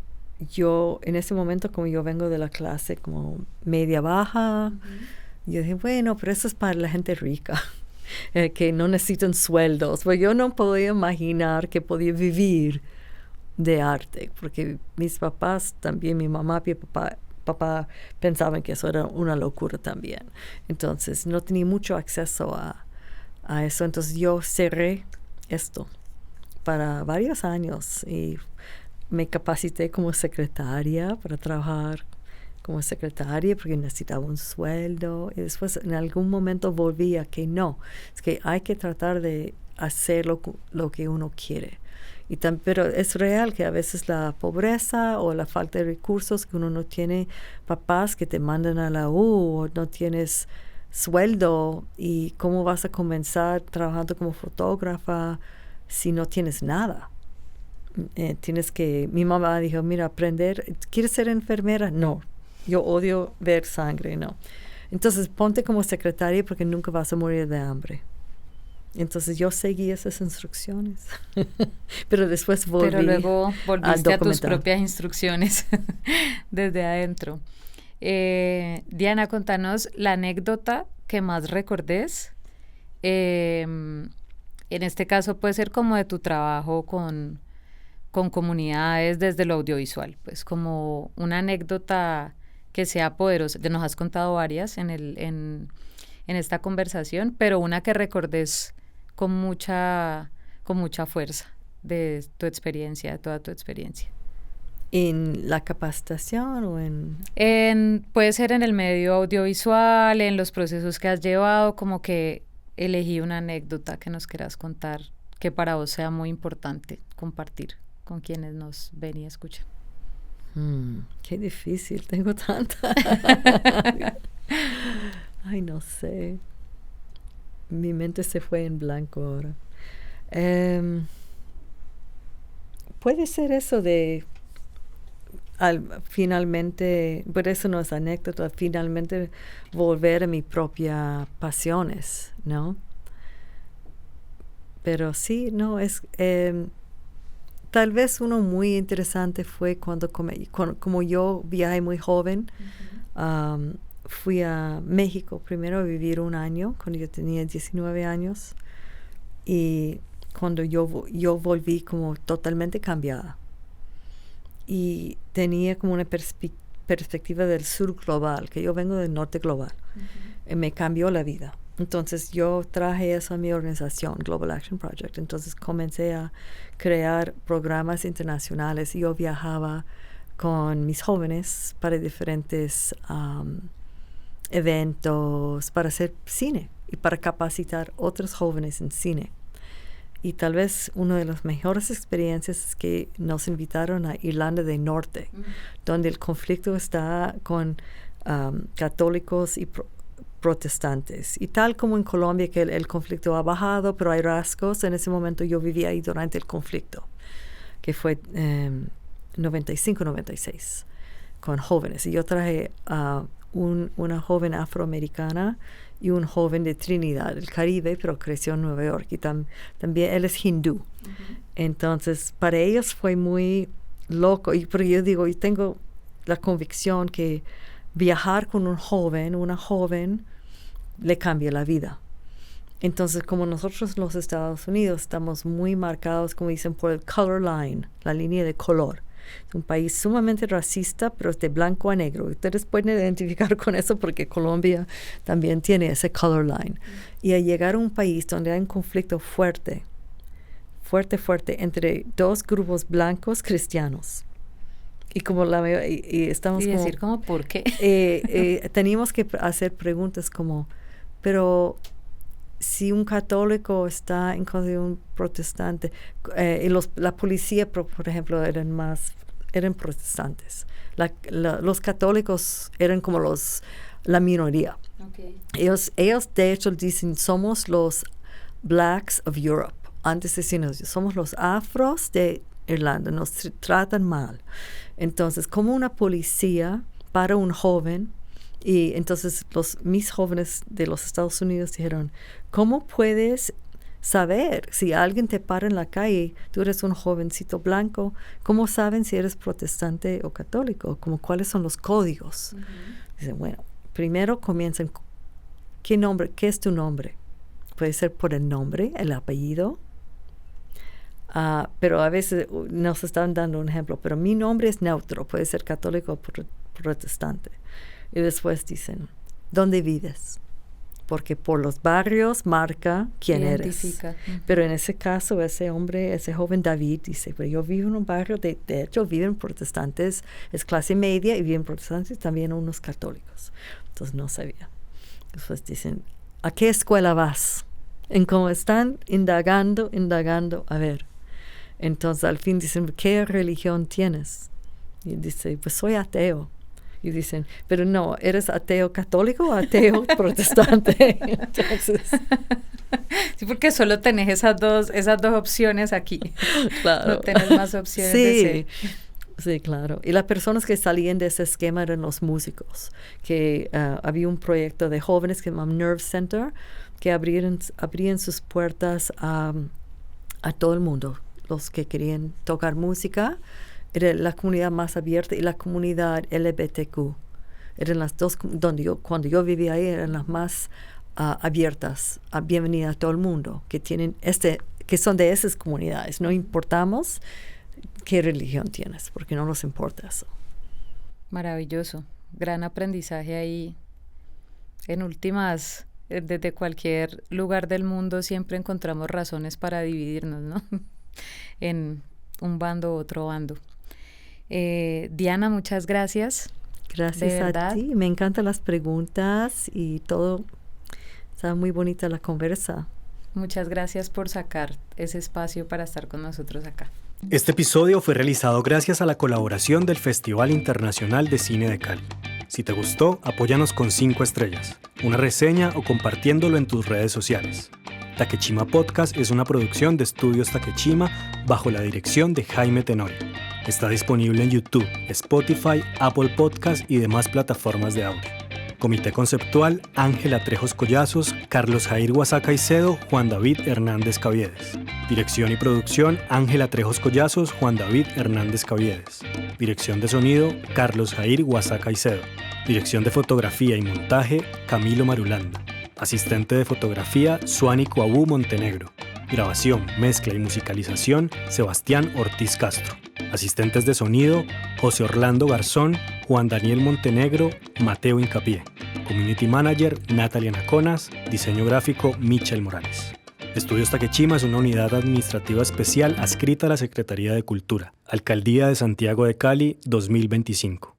S1: yo, en ese momento, como yo vengo de la clase como media baja, yo dije, bueno, pero eso es para la gente rica, que no necesitan sueldos. Pues yo no podía imaginar que podía vivir de arte, porque mis papás también, mi mamá y mi papá pensaban que eso era una locura también. Entonces, no tenía mucho acceso a eso. Entonces, yo cerré esto para varios años y me capacité como secretaria para trabajar como secretaria porque necesitaba un sueldo, y después en algún momento volví a que no, es que hay que tratar de hacer lo que uno quiere. Pero es real que a veces la pobreza o la falta de recursos, que uno no tiene papás que te mandan a la U, o no tienes sueldo, y cómo vas a comenzar trabajando como fotógrafa si no tienes nada. Mi mamá dijo, mira, aprender, ¿quieres ser enfermera? No, yo odio ver sangre, no. Entonces ponte como secretaria porque nunca vas a morir de hambre. Entonces yo seguí esas instrucciones, pero después volví.
S2: Pero luego volviste a tus propias instrucciones desde adentro. Diana, contanos la anécdota que más recordés. En este caso puede ser como de tu trabajo con comunidades desde lo audiovisual, pues como una anécdota que sea poderosa. Nos has contado varias en esta conversación, pero una que recordés con mucha fuerza de tu experiencia, de toda tu experiencia.
S1: ¿En la capacitación o
S2: puede ser en el medio audiovisual, en los procesos que has llevado, como que elegí una anécdota que nos quieras contar, que para vos sea muy importante compartir con quienes nos ven y escuchan?
S1: Qué difícil, tengo tanta. Ay, no sé. Mi mente se fue en blanco ahora. Puede ser eso de finalmente, por eso no es anécdota, finalmente volver a mis propias pasiones, ¿no? Pero sí, no, tal vez uno muy interesante fue cuando como yo viajé muy joven, fui a México primero a vivir un año, cuando yo tenía 19 años, y cuando yo volví como totalmente cambiada. Y tenía como una perspectiva del sur global, que yo vengo del norte global. Me cambió la vida. Entonces yo traje eso a mi organización, Global Action Project. Entonces comencé a crear programas internacionales. Yo viajaba con mis jóvenes para diferentes eventos, para hacer cine y para capacitar otros jóvenes en cine. Y tal vez una de las mejores experiencias es que nos invitaron a Irlanda del Norte, donde el conflicto está con católicos y protestantes. Y tal como en Colombia, que el conflicto ha bajado, pero hay rasgos. En ese momento yo vivía ahí durante el conflicto, que fue 95-96, con jóvenes. Y yo traje a una joven afroamericana y un joven de Trinidad, el Caribe, pero creció en Nueva York. Y también él es hindú. Entonces, para ellos fue muy loco. Pero yo digo, yo tengo la convicción que viajar con una joven, le cambia la vida. Entonces, como nosotros en los Estados Unidos estamos muy marcados, como dicen, por el color line, la línea de color. Es un país sumamente racista, pero es de blanco a negro. Ustedes pueden identificar con eso porque Colombia también tiene ese color line. Y al llegar a un país donde hay un conflicto fuerte, entre dos grupos blancos cristianos. Y como estamos
S2: como... decir como, ¿por qué?
S1: Teníamos que hacer preguntas como, pero si un católico está en contra de un protestante, y la policía, por ejemplo, eran protestantes. Los católicos eran como la minoría. Okay. Ellos de hecho dicen, somos los blacks of Europe. Antes decían, somos los afros de Irlanda, nos tratan mal. Entonces, como una policía para un joven, y entonces mis jóvenes de los Estados Unidos dijeron, ¿cómo puedes saber si alguien te para en la calle, tú eres un jovencito blanco, cómo saben si eres protestante o católico? ¿Cuáles son los códigos? Dicen, bueno, primero comienzan, ¿qué es tu nombre? Puede ser por el nombre, el apellido. Pero a veces nos están dando un ejemplo, pero mi nombre es neutro, puede ser católico o protestante. Y después dicen, ¿dónde vives? Porque por los barrios marca quién identifica. Eres. Pero en ese caso, ese joven David dice, pero yo vivo en un barrio, de hecho viven protestantes, es clase media y viven protestantes también unos católicos. Entonces no sabía. Después dicen, ¿a qué escuela vas? En cómo están indagando, a ver. Entonces al fin dicen, ¿qué religión tienes? Y dice, pues soy ateo. Y dicen, pero no, ¿eres ateo católico o ateo protestante? Entonces,
S2: sí, porque solo tenés esas dos opciones aquí. Claro. No tenés más opciones de ser.
S1: Sí, claro. Y las personas que salían de ese esquema eran los músicos, que había un proyecto de jóvenes que se llama Nerve Center, que abrían sus puertas a todo el mundo, los que querían tocar música. Era la comunidad más abierta y la comunidad LGBTQ. Eran las dos, cuando yo vivía ahí, eran las más abiertas, bienvenida a todo el mundo, que son de esas comunidades. No importamos qué religión tienes, porque no nos importa eso.
S2: Maravilloso. Gran aprendizaje ahí. En últimas, desde cualquier lugar del mundo siempre encontramos razones para dividirnos, ¿no? En un bando u otro bando. Diana, muchas gracias.
S1: Gracias a ti. Me encantan las preguntas y todo. Está muy bonita la conversa.
S2: Muchas gracias por sacar ese espacio para estar con nosotros acá.
S3: Este episodio fue realizado gracias a la colaboración del Festival Internacional de Cine de Cali. Si te gustó, apóyanos con 5 estrellas, una reseña o compartiéndolo en tus redes sociales. Takechima Podcast es una producción de Estudios Takechima bajo la dirección de Jaime Tenorio. Está disponible en YouTube, Spotify, Apple Podcast y demás plataformas de audio. Comité conceptual: Ángela Trejos Collazos, Carlos Jair Guasá Caicedo, Juan David Hernández Caviedes. Dirección y producción: Ángela Trejos Collazos, Juan David Hernández Caviedes. Dirección de sonido: Carlos Jair Guasá Caicedo. Dirección de fotografía y montaje: Camilo Marulanda. Asistente de fotografía: Suani Coabú Montenegro. Grabación, mezcla y musicalización: Sebastián Ortiz Castro. Asistentes de sonido: José Orlando Garzón, Juan Daniel Montenegro, Mateo Incapié. Community Manager: Natalia Naconas. Diseño gráfico: Michel Morales. Estudios Takechima es una unidad administrativa especial adscrita a la Secretaría de Cultura, Alcaldía de Santiago de Cali, 2025.